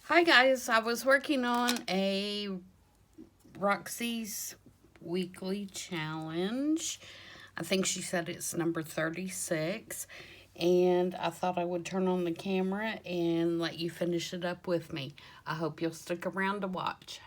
Hi guys, I was working on a Roxy's weekly challenge. I think she said it's number 36. And I thought I would turn on the camera and let you finish it up with me. I hope you'll stick around to watch.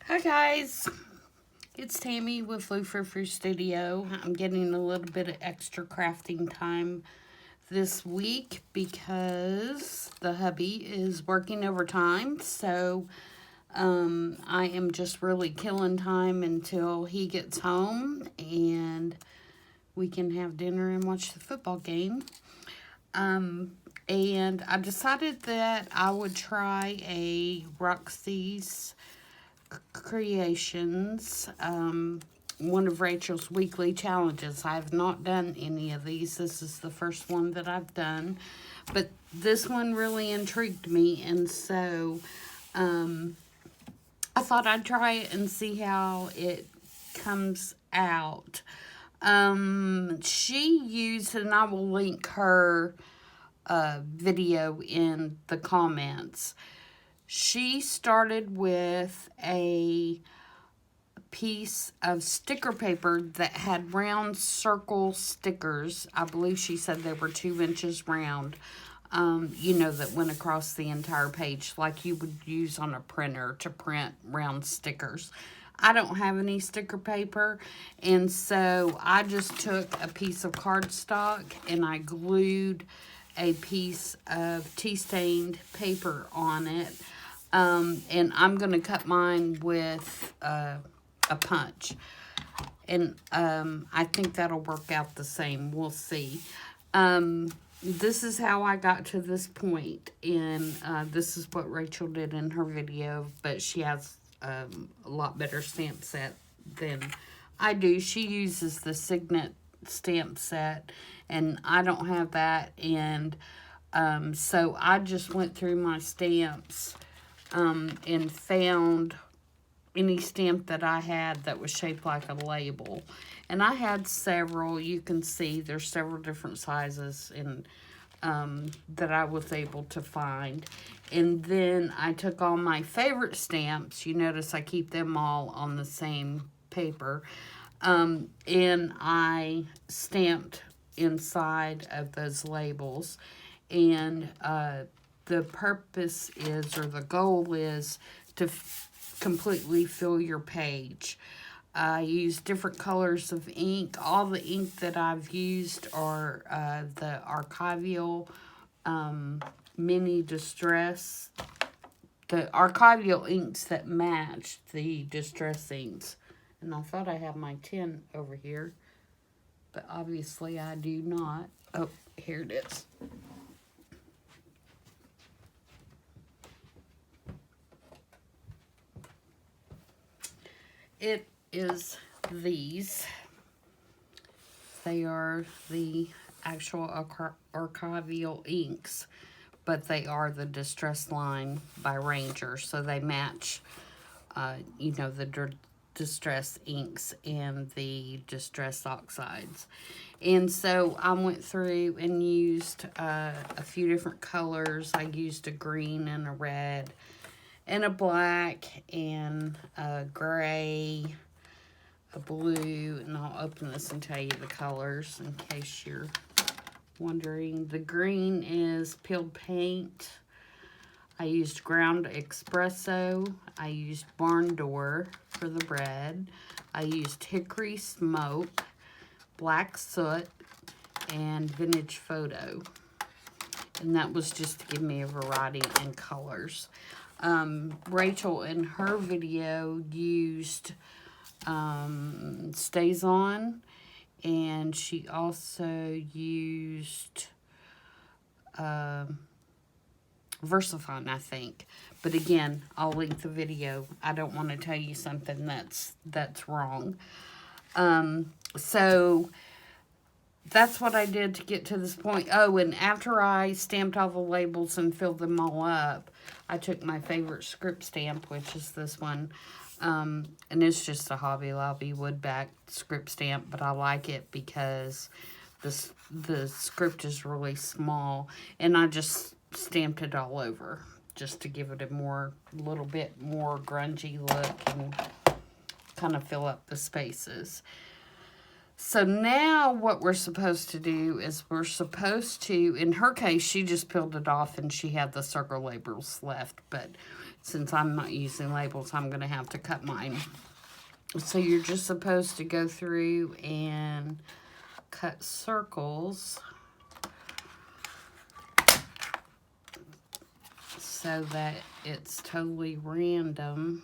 Hi guys, it's Tammy with Frou-frou Studio. I'm getting a little bit of extra crafting time this week because the hubby is working overtime, so I am just really killing time until he gets home and we can have dinner and watch the football game. And I decided that I would try a Roxy's Creations, one of Rachel's weekly challenges. I have not done any of these. This is the first one that I've done. But this one really intrigued me, and so I thought I'd try it and see how it comes out. She used, and I will link her video in the comments. She started with a piece of sticker paper that had round circle stickers. I believe she said they were 2 inches round. That went across the entire page like you would use on a printer to print round stickers. I don't have any sticker paper, and so I just took a piece of cardstock and I glued a piece of tea-stained paper on it. And I'm going to cut mine with a punch. And I think that'll work out the same. We'll see. This is how I got to this point. And this is what Rachel did in her video. But she has a lot better stamp set than I do. She uses the Signet stamp set. And I don't have that. And so I just went through my stamps and found any stamp that I had that was shaped like a label. And I had several. You can see there's several different sizes and that I was able to find. And then I took all my favorite stamps. You notice I keep them all on the same paper. And I stamped inside of those labels. And the purpose is, or the goal is, to completely fill your page. I use different colors of ink. All the ink that I've used are the archival mini distress. The archival inks that match the distress inks. And I thought I had my tin over here, but obviously I do not. Oh, here it is. It is these. They are the actual archival inks, but they are the Distress line by Ranger, so they match, the Distress inks and the Distress oxides. And so I went through and used a few different colors. I used a green and a red and a black and a gray, a blue, and I'll open this and tell you the colors in case you're wondering. The green is peeled paint. I used ground espresso. I used barn door for the bread. I used hickory smoke, black soot, and vintage photo. And that was just to give me a variety in colors. Rachel in her video used Stays On, and she also used Versafine, I think. But again, I'll link the video. I don't want to tell you something that's wrong. So that's what I did to get to this point. Oh, and after I stamped all the labels and filled them all up, I took my favorite script stamp, which is this one. And it's just a Hobby Lobby wood-backed script stamp, but I like it because the script is really small, and I just stamped it all over just to give it a little bit more grungy look and kind of fill up the spaces. So now what we're supposed to do is we're supposed to, in her case, she just peeled it off and she had the circle labels left. But since I'm not using labels, I'm going to have to cut mine. So you're just supposed to go through and cut circles so that it's totally random.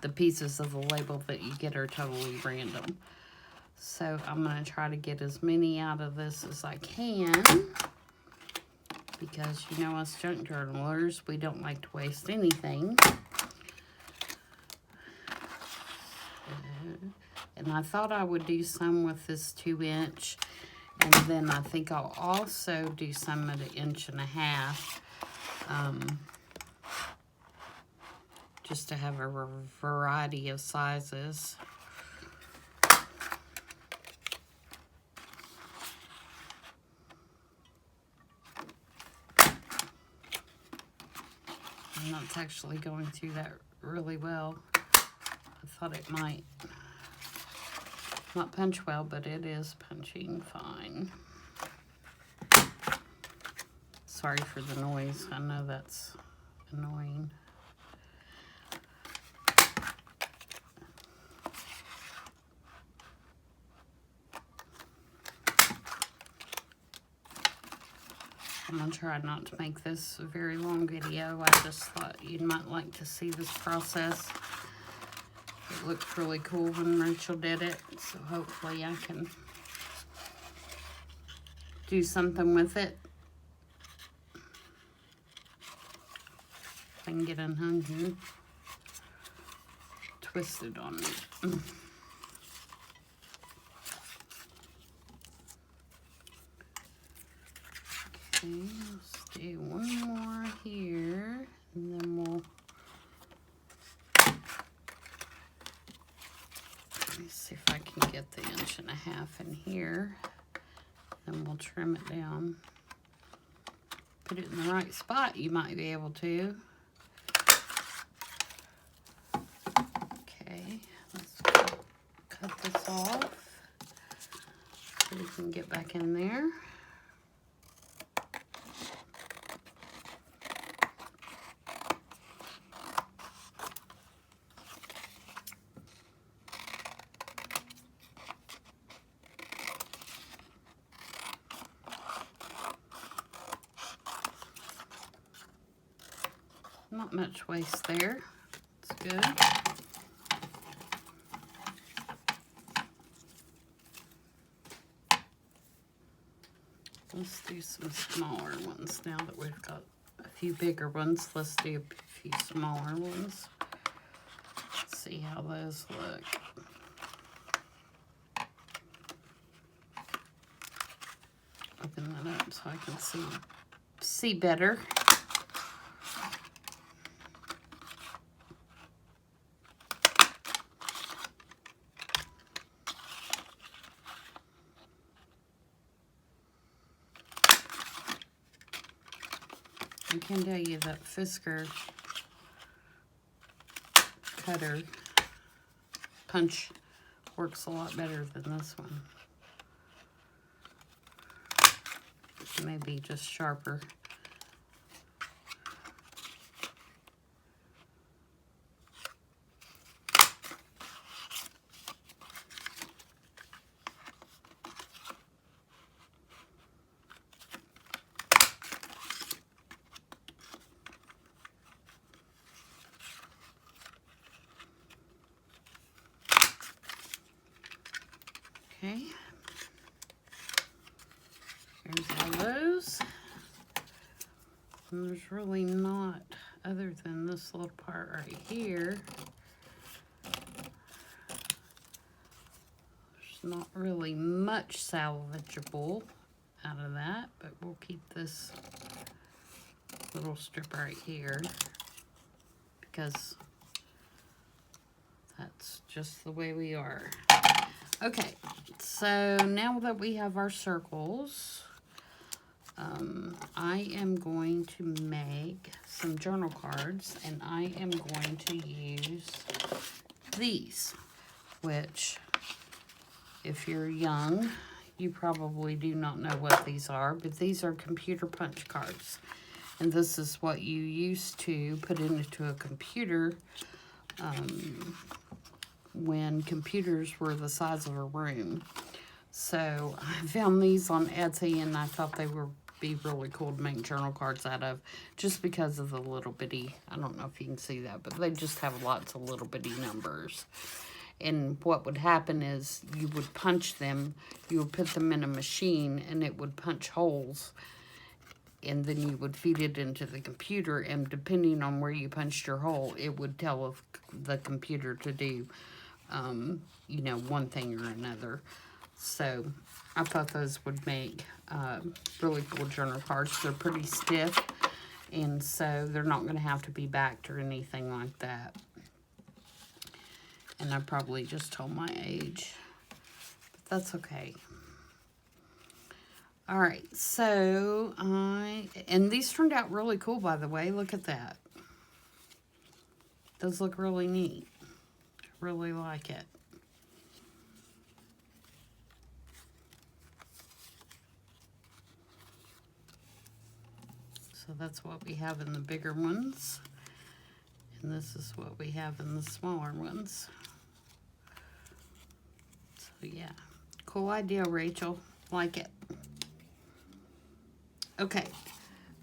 The pieces of the label that you get are totally random. So I'm going to try to get as many out of this as I can, because you know us junk journalers, we don't like to waste anything. And I thought I would do some with this 2-inch, and then I think I'll also do some at 1.5 inches. Just to have a variety of sizes. And that's actually going through that really well. I thought it might not punch well, but it is punching fine. Sorry for the noise. I know that's annoying. I'm going to try not to make this a very long video. I just thought you might like to see this process. It looked really cool when Rachel did it, so hopefully I can do something with it. If I can get unhung here. Twisted on me. Let's do one more here, and then we'll, let me see if I can get the 1.5 in here, then we'll trim it down. Put it in the right spot, you might be able to. Okay, let's cut this off so we can get back in there. Not much waste there. It's good. Let's do some smaller ones now that we've got a few bigger ones. Let's do a few smaller ones. Let's see how those look. Open that up so I can see better. I can tell you that Fisker cutter punch works a lot better than this one. Maybe just sharper. Okay, here's all those. And there's really not, other than this little part right here, there's not really much salvageable out of that, but we'll keep this little strip right here because that's just the way we are. Okay, so now that we have our circles, I am going to make some journal cards, and I am going to use these, which, if you're young, you probably do not know what these are, but these are computer punch cards. And this is what you used to put into a computer when computers were the size of a room. So I found these on Etsy, and I thought they would be really cool to make journal cards out of, just because of the little bitty, I don't know if you can see that, but they just have lots of little bitty numbers. And what would happen is you would punch them, you would put them in a machine, and it would punch holes, and then you would feed it into the computer, and depending on where you punched your hole, it would tell if the computer to do, you know, one thing or another. So I thought those would make really cool journal cards. They're pretty stiff, and so they're not going to have to be backed or anything like that. And I probably just told my age, but that's okay. All right, so and these turned out really cool, by the way. Look at that. Those look really neat. Really like it. So that's what we have in the bigger ones. And this is what we have in the smaller ones. So yeah, cool idea, Rachel. Like it. Okay,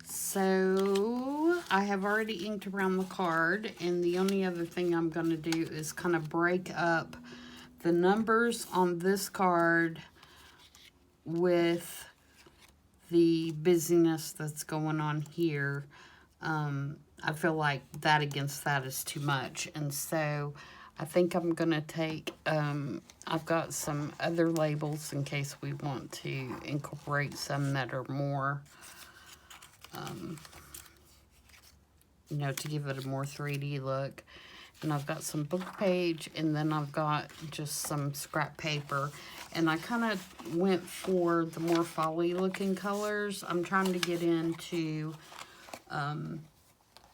so I have already inked around the card, and the only other thing I'm going to do is kind of break up the numbers on this card with the busyness that's going on here. I feel like that against that is too much, and so I think I'm going to take, I've got some other labels in case we want to incorporate some that are more, you know, to give it a more 3D look. And I've got some book page, and then I've got just some scrap paper. And I kind of went for the more fall-y looking colors. I'm trying to get into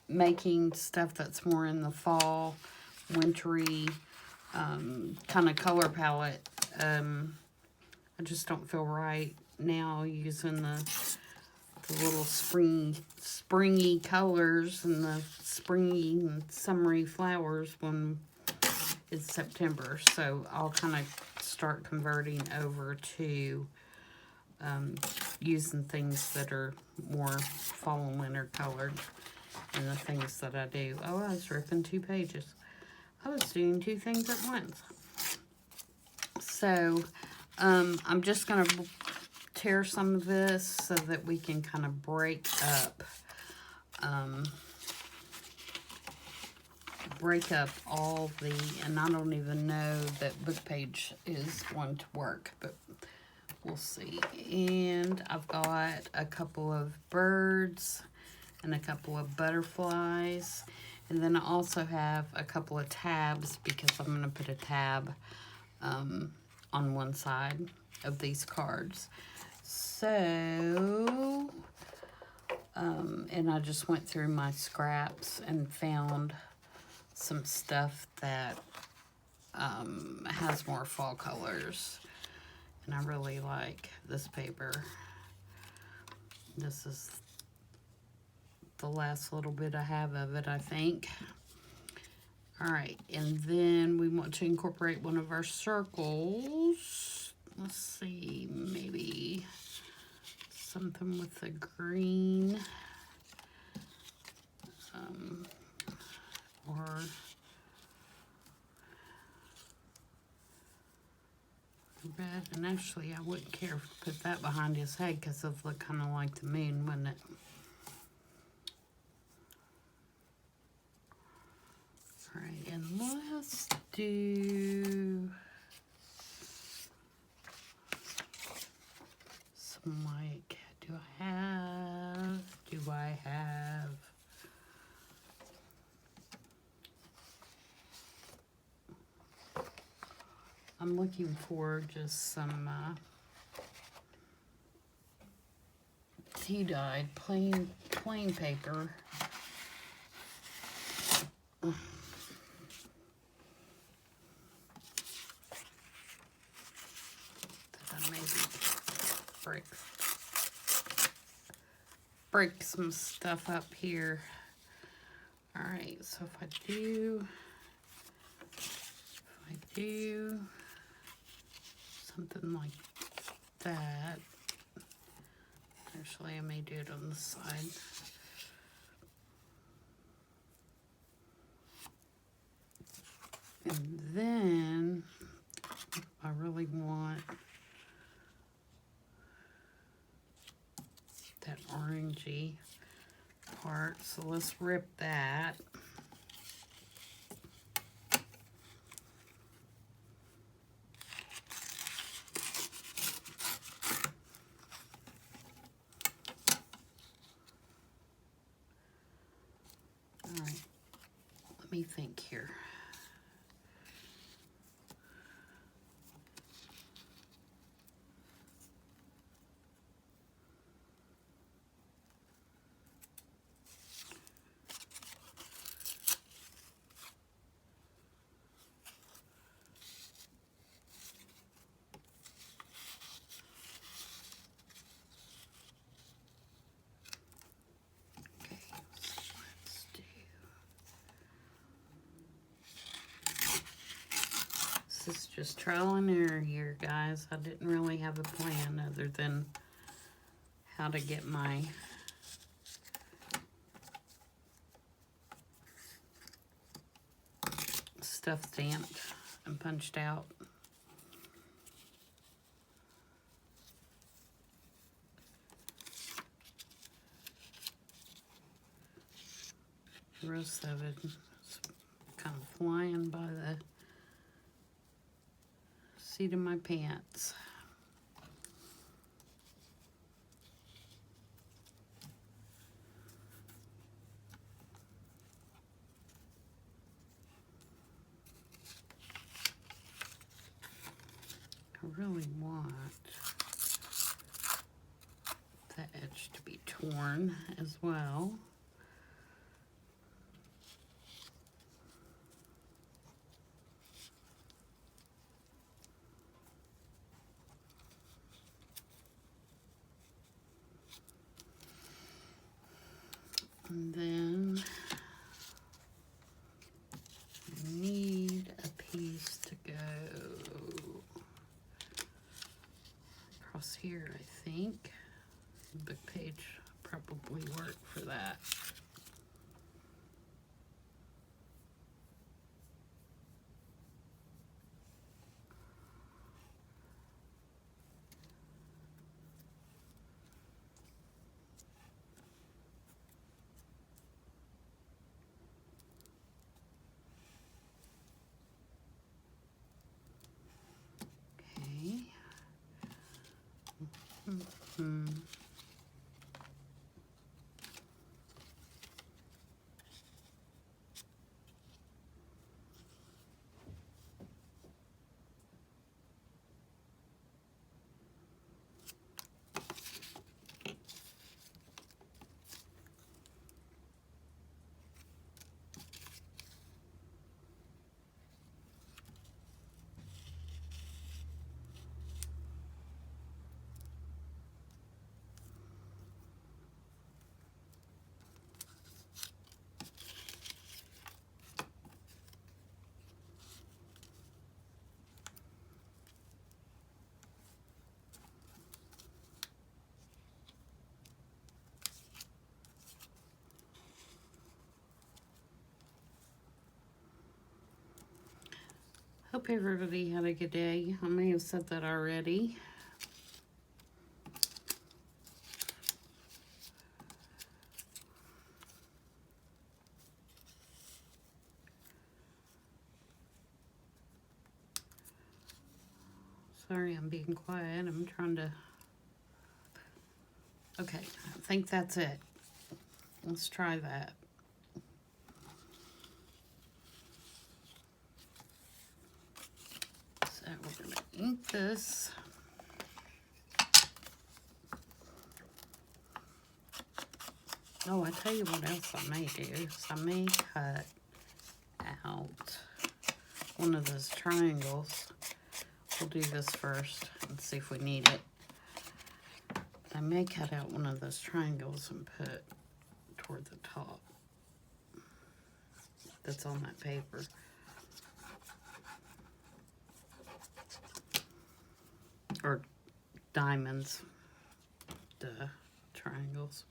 making stuff that's more in the fall, wintry kind of color palette. I just don't feel right now using the little springy colors and the springy and summery flowers when it's September. So I'll kind of start converting over to using things that are more fall and winter colored in the things that I do. Oh, I was ripping 2 pages. I was doing 2 things at once. So I'm just going to tear some of this so that we can kind of break up all the, and I don't even know that book page is one to work, but we'll see. And I've got a couple of birds and a couple of butterflies, and then I also have a couple of tabs because I'm going to put a tab on one side of these cards. So, and I just went through my scraps and found some stuff that has more fall colors. And I really like this paper. This is the last little bit I have of it, I think. All right, and then we want to incorporate one of our circles. Let's see, maybe something with the green. Or red. And actually, I wouldn't care to put that behind his head because it'll look kind of like the moon, wouldn't it? do some like, do I have I'm looking for just some tea-dyed plain paper. That I maybe break some stuff up here. All right, so if I do something like that, actually I may do it on the side. And then I really want that orangey part, so let's rip that. All right, let me think here. This is just trial and error here, guys. I didn't really have a plan other than how to get my stuff stamped and punched out. Row 7 is kind of flying by the seat of my pants. I really want the edge to be torn as well. And then I need a piece to go across here, I think. The book page probably work for that. Hope everybody had a good day. I may have said that already. Sorry, I'm being quiet. I'm trying to... Okay, I think that's it. Let's try that. So we're going to ink this. Oh, I tell you what else I may do is I may cut out one of those triangles. We'll do this first and see if we need it. I may cut out one of those triangles and put toward the top that's on that paper. Or diamonds. Duh, triangles.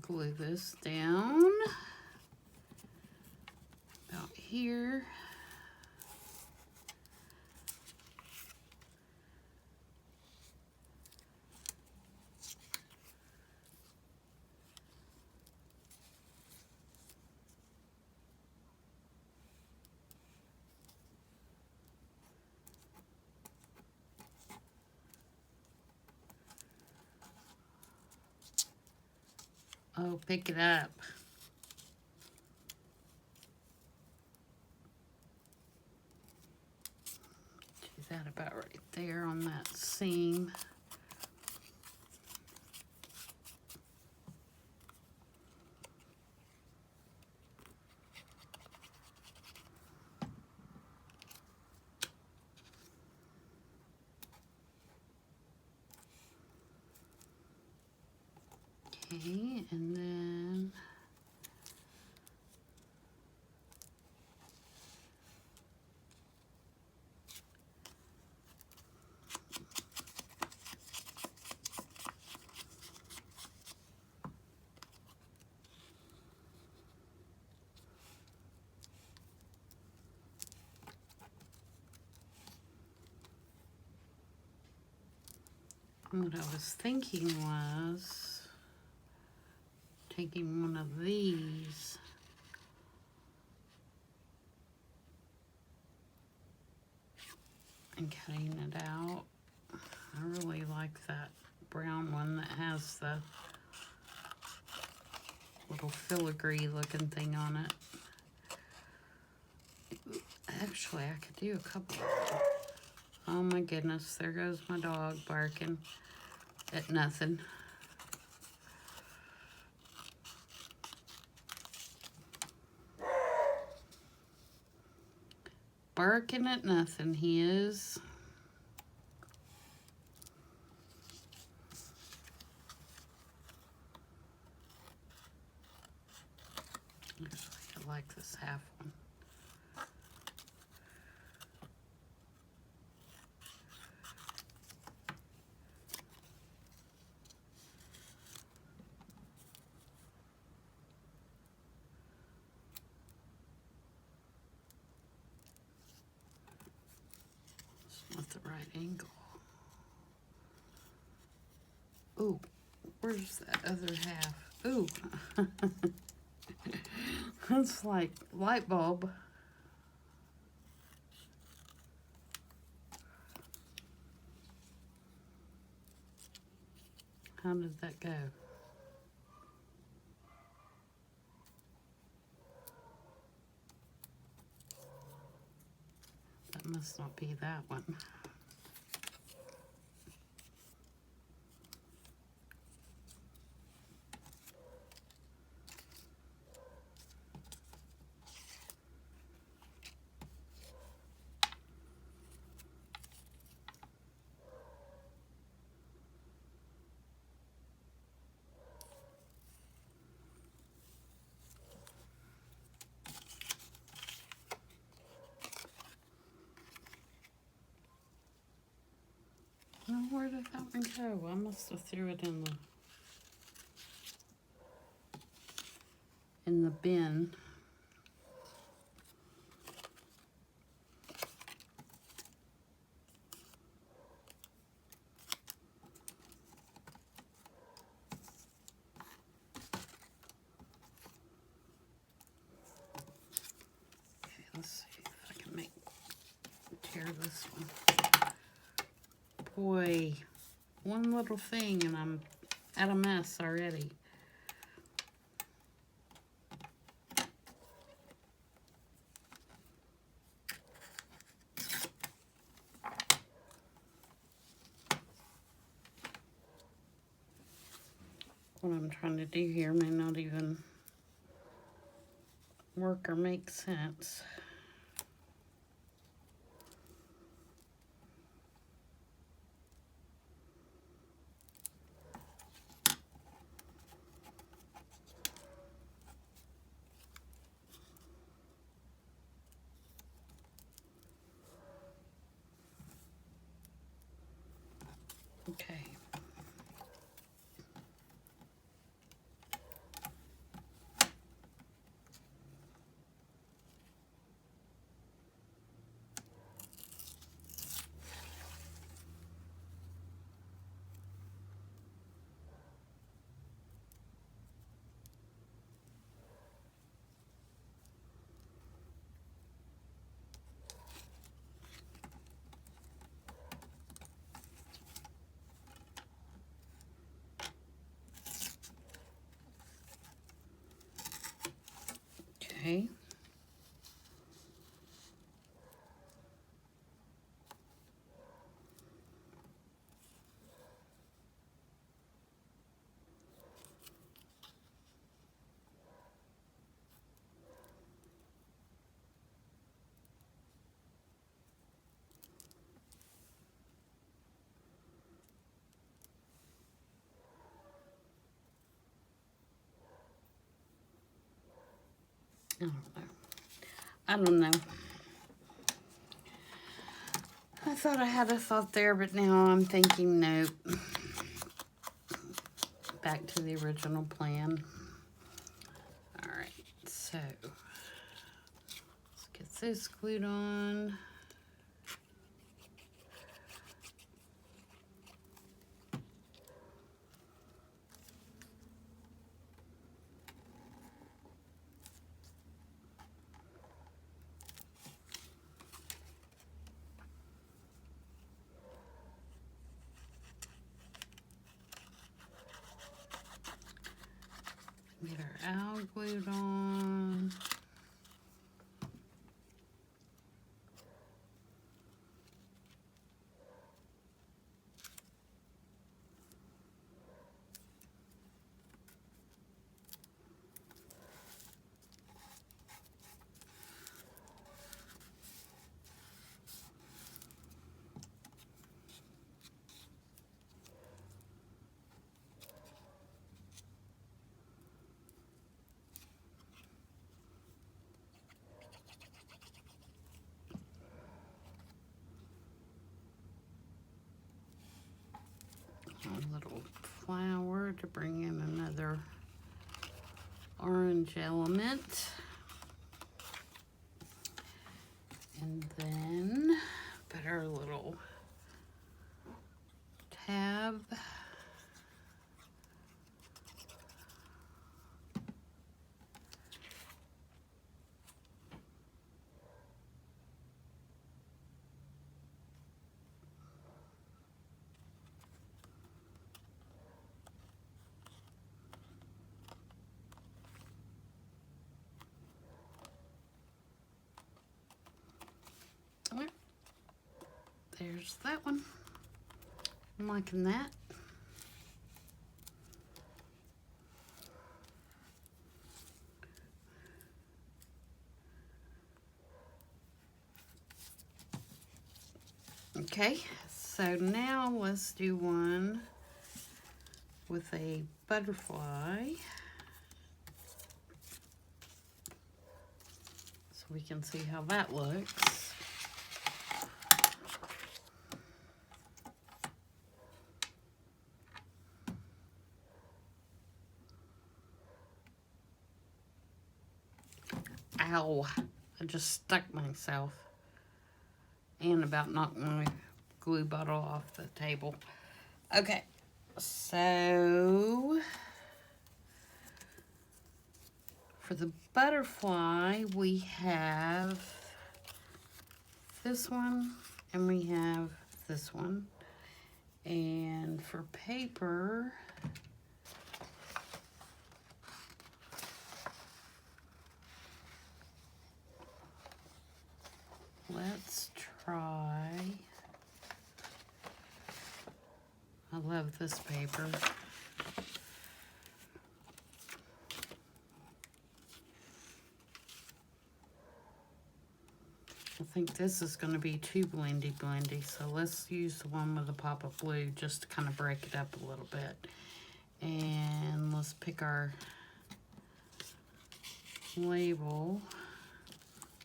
Glue this down about here. Oh, pick it up. Do that about right there on that seam. Okay, and then what I was thinking was taking one of these and cutting it out. I really like that brown one that has the little filigree looking thing on it. Actually, I could do a couple of them. Oh my goodness, there goes my dog barking at nothing. Barking at nothing, he is. Actually, I like this half one. It's not the right angle. Ooh, where's that other half? Ooh. It's like light bulb. How did that go? That must not be that one. did that one go? I must have threw it in the bin. Let's see if I can tear this one. Boy, one little thing and I'm at a mess already. What I'm trying to do here may not even work or make sense. Okay. Okay. I don't know. I don't know. I thought I had a thought there, but now I'm thinking nope. Back to the original plan. All right, so let's get this glued on. Get our owl glued on. A little flower to bring in another orange element. And then put our little tab. There's that one. I'm liking that. Okay, so now let's do one with a butterfly. So we can see how that looks. Ow. I just stuck myself. And about knocked my glue bottle off the table. Okay. So, for the butterfly, we have this one and we have this one. And for paper, let's try, I love this paper. I think this is going to be too blendy, so let's use the one with a pop of blue just to kind of break it up a little bit. And let's pick our label.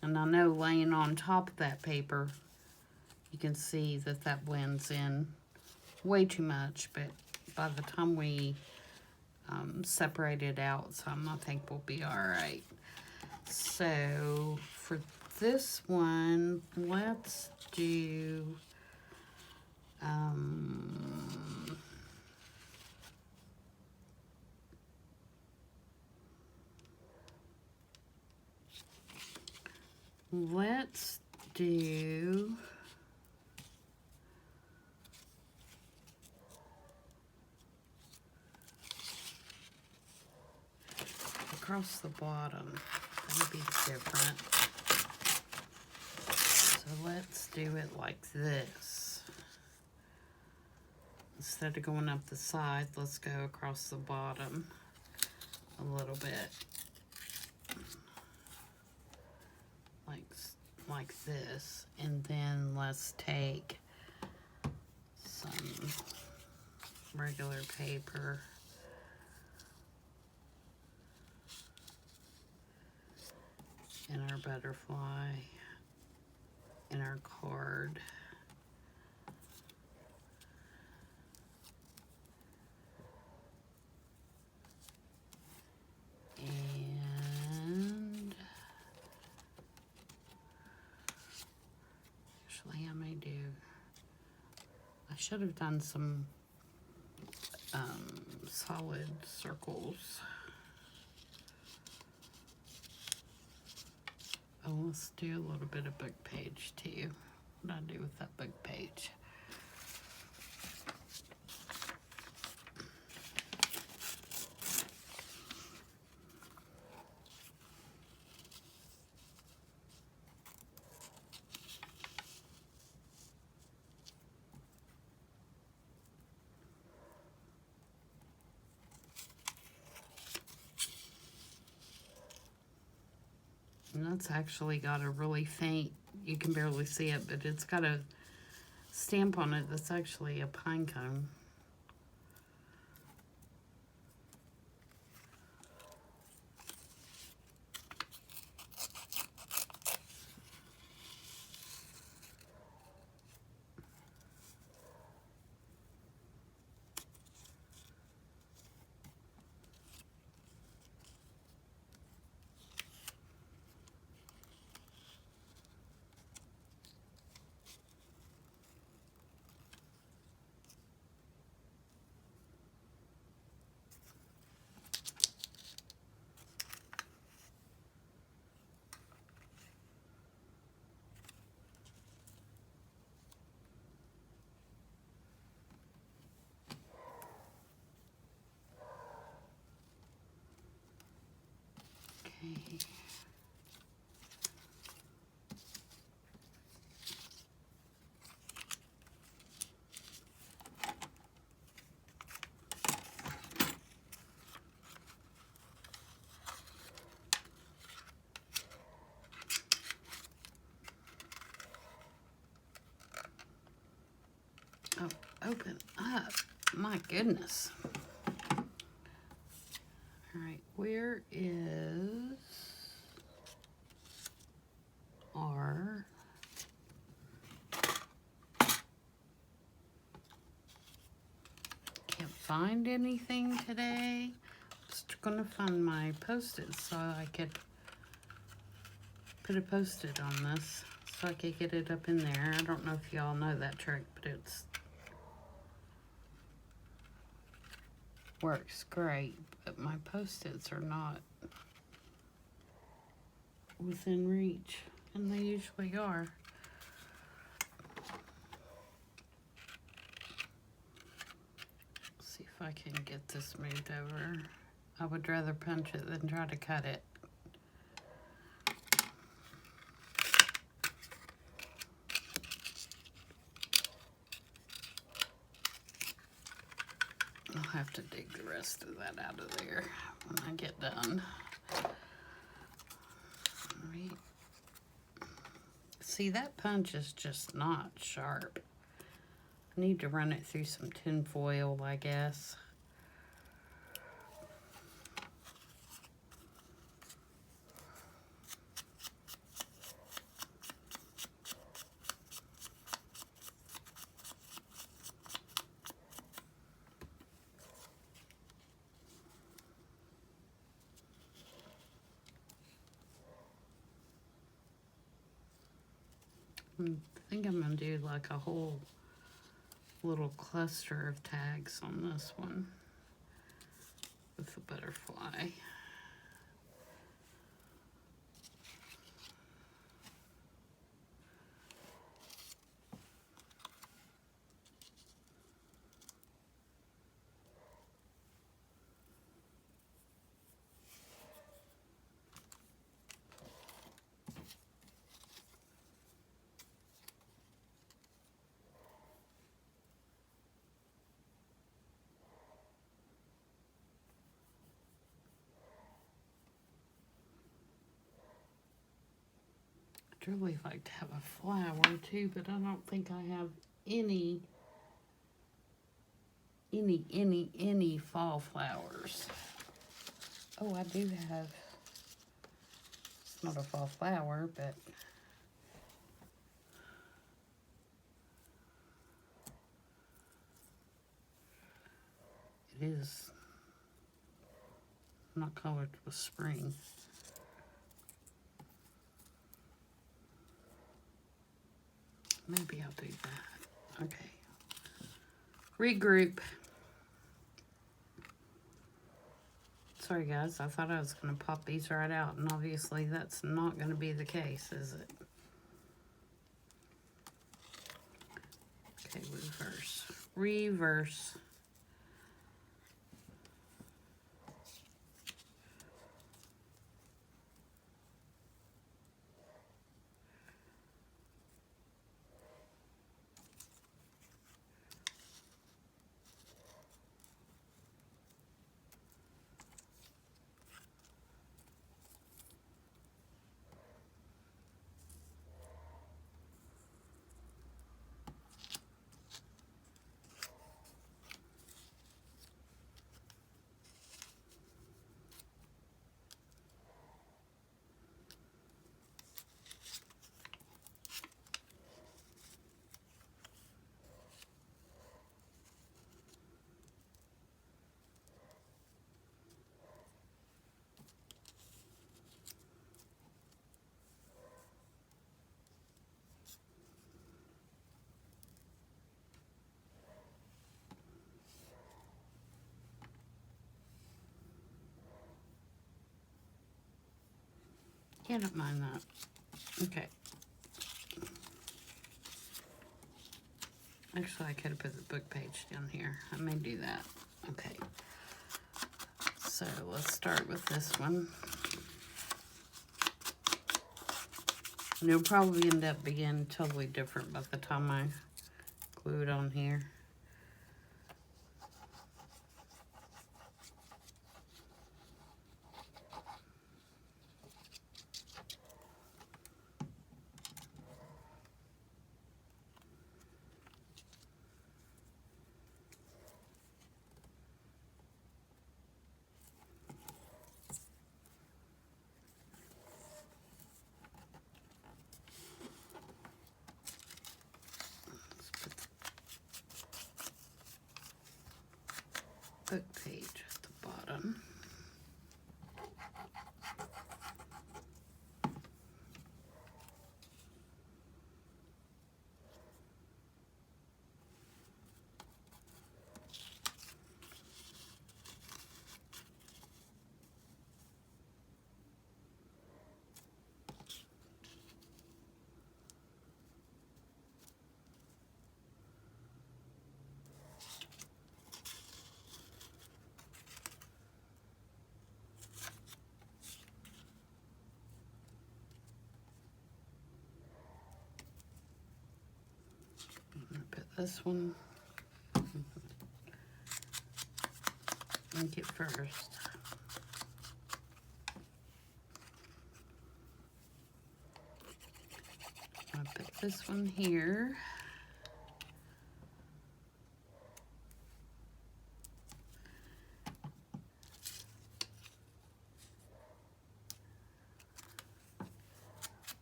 And I know laying on top of that paper, you can see that that blends in way too much, but by the time we separate it out some, I think we'll be all right. So for this one, let's do let's do across the bottom. That'll be different. So let's do it like this. Instead of going up the side, let's go across the bottom a little bit. Like this. And then let's take some regular paper and our butterfly and our card. And actually I should have done some solid circles. Oh, let's do a little bit of book page too. What do I do with that book page? And that's actually got a really faint, you can barely see it, but it's got a stamp on it that's actually a pine cone. Okay. Oh, open up. My goodness. All right, where is our can't find anything today. Just gonna find my Post-its so I could put a Post-it on this so I could get it up in there. I don't know if y'all know that trick, but it's works great. But my Post-its are not within reach, and they usually are. See if I can get this moved over. I would rather punch it than try to cut it. I'll have to dig the rest of that out of there when I get done. Right. See, that punch is just not sharp. I need to run it through some tin foil, I guess. I think I'm going to do like a whole little cluster of tags on this one with the butterfly. I'd really like to have a flower too, but I don't think I have any fall flowers. Oh, I do have, it's not a fall flower, but it is not colored with spring. Maybe I'll do that. Okay. Regroup. Sorry guys, I thought I was going to pop these right out, and obviously that's not going to be the case, is it? Okay, reverse. Reverse. Yeah, I don't mind that. Okay. Actually, I could have put the book page down here. I may do that. Okay. So let's start with this one. And it'll probably end up being totally different by the time I glue it on here. this one ink it first. I'm gonna put this one here.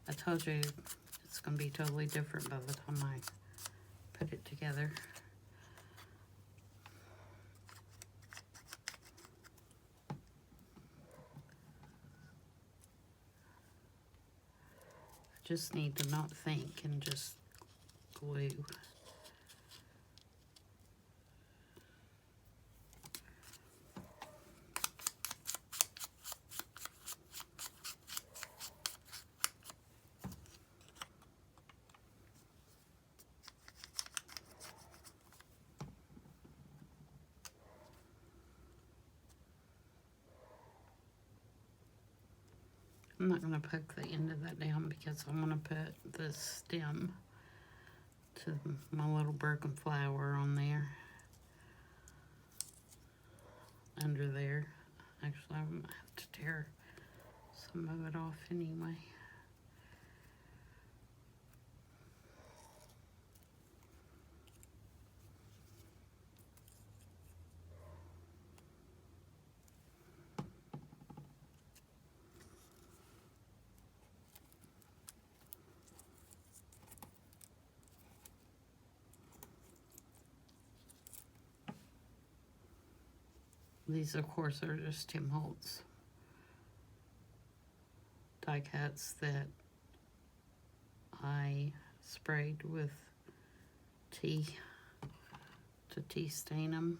I told you it's gonna be totally different by the time I put it together. Just need to not think and just glue. I'm not going to poke the end of that down because I'm going to put the stem to my little broken flower on there, under there. Actually, I'm going to have to tear some of it off anyway. These, of course, are just Tim Holtz die cuts that I sprayed with tea to tea stain them.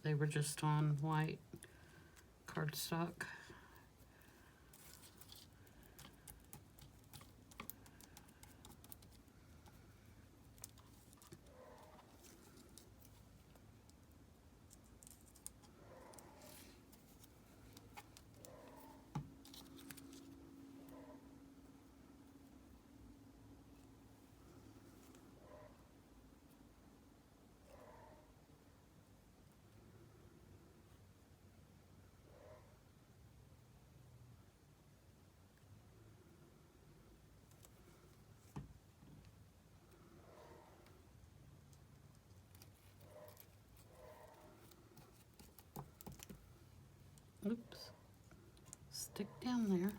They were just on white cardstock. Oops. Stick down there.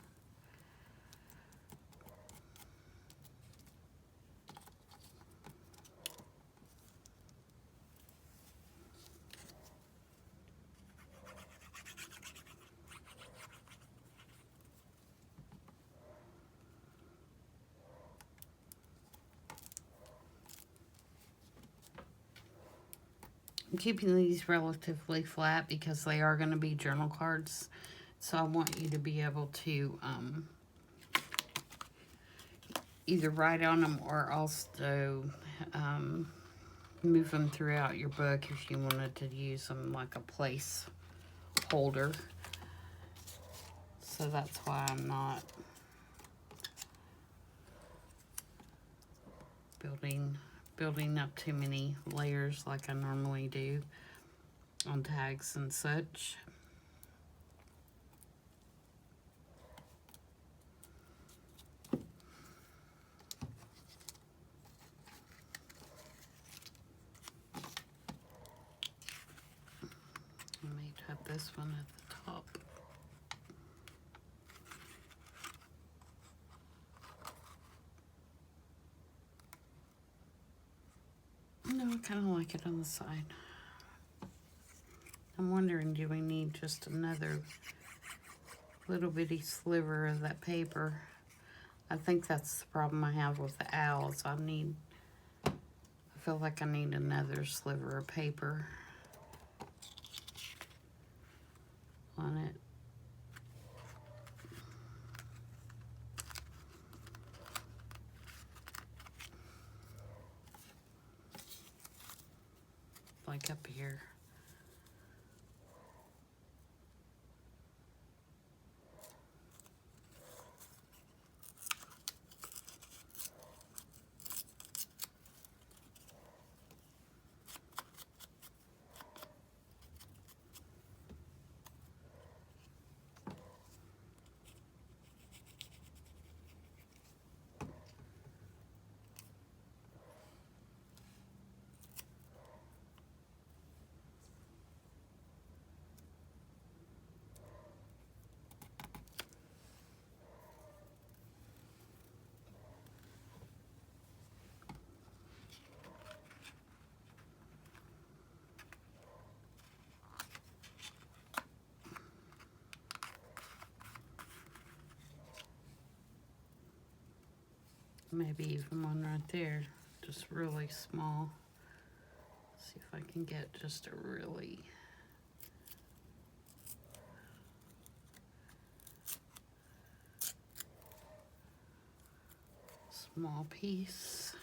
I'm keeping these relatively flat because they are going to be journal cards. So I want you to be able to either write on them or also move them throughout your book if you wanted to use them like a place holder. So that's why I'm not building up too many layers like I normally do on tags and such. I may have this one at the top. No, I kind of like it on the side. I'm wondering, do we need just another little bitty sliver of that paper? I think that's the problem I have with the owls. I feel like I need another sliver of paper on it. Like up here. Maybe even one right there, just really small. See if I can get just a really small piece.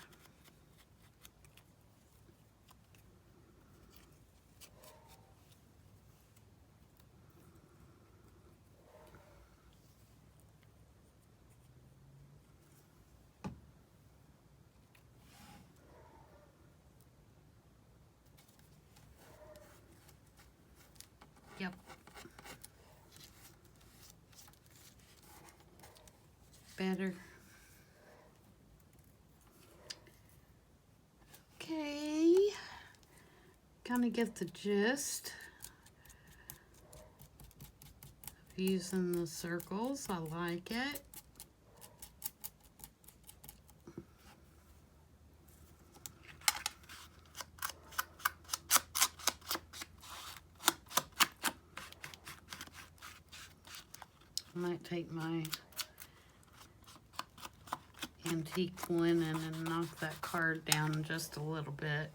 Yep. Better. Okay. Kind of get the gist of using the circles. I like it. I might take my antique linen and knock that card down just a little bit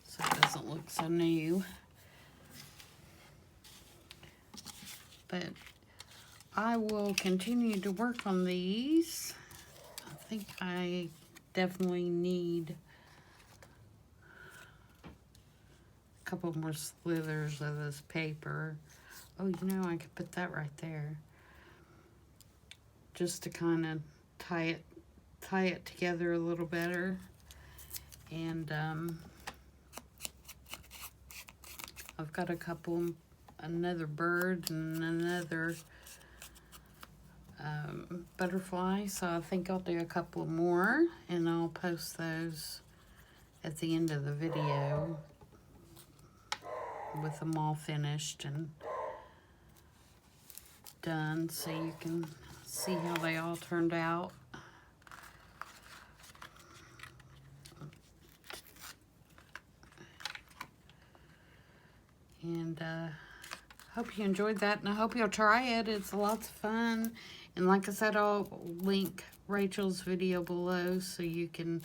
so it doesn't look so new. But I will continue to work on these. I think I definitely need a couple more slithers of this paper. Oh, you know, I could put that right there. Just to kind of tie it together a little better. And I've got another bird and another butterfly, so I think I'll do a couple more, and I'll post those at the end of the video with them all finished and done, so you can see how they all turned out. And hope you enjoyed that, and I hope you'll try it. It's lots of fun. And like I said, I'll link Rachel's video below so you can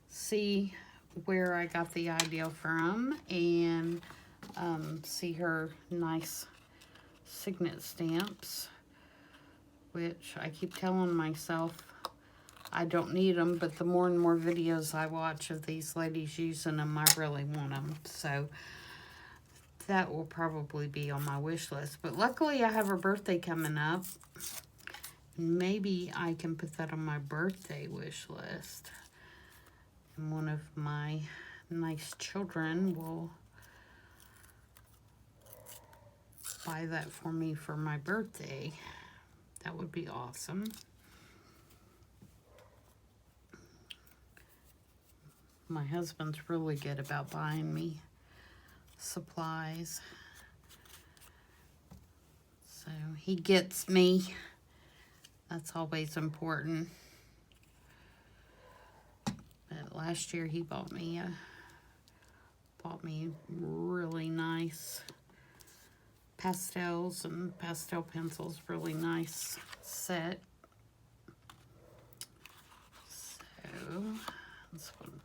see where I got the idea from, and see her nice signet stamps, which I keep telling myself I don't need them, but the more and more videos I watch of these ladies using them, I really want them. So that will probably be on my wish list. But luckily I have her birthday coming up. Maybe I can put that on my birthday wish list. And one of my nice children will buy that for me for my birthday. That would be awesome. My husband's really good about buying me supplies. So he gets me. That's always important. But last year he bought me really nice pastels and pastel pencils, really nice set. So this one.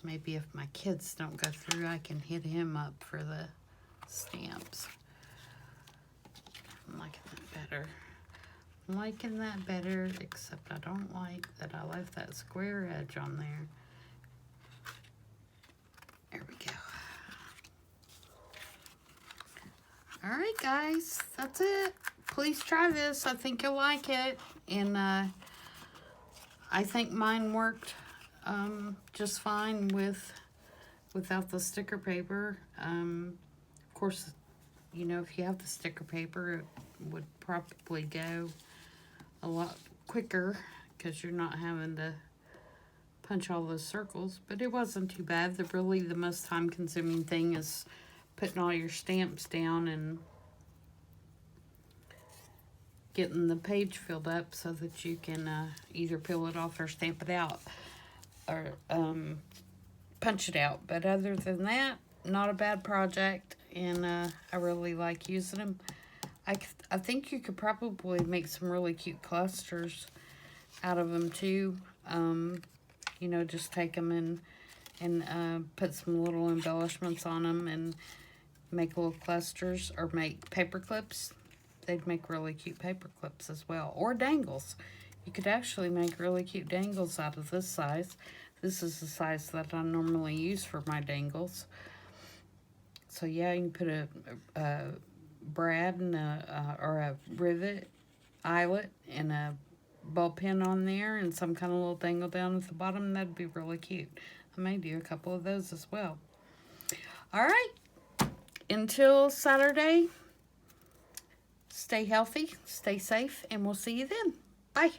Maybe if my kids don't go through, I can hit him up for the stamps. I'm liking that better. I'm liking that better, except I don't like that I left that square edge on there. There we go. Alright guys, that's it. Please try this. I think you'll like it. And I think mine worked just fine without the sticker paper. Of course, you know, if you have the sticker paper, it would probably go a lot quicker because you're not having to punch all those circles. But it wasn't too bad. The most time-consuming thing is putting all your stamps down and getting the page filled up so that you can either peel it off or stamp it out or punch it out. But other than that, not a bad project, and I really like using them. I think you could probably make some really cute clusters out of them too. You know, just take them and put some little embellishments on them and make little clusters, or make paper clips. They'd make really cute paper clips as well, or dangles. You could actually make really cute dangles out of this size. This is the size that I normally use for my dangles. So yeah, you can put a brad and or a rivet eyelet and a ball pin on there and some kind of little dangle down at the bottom. That'd be really cute. I may do a couple of those as well. All right, until Saturday, stay healthy, stay safe, and we'll see you then. Bye.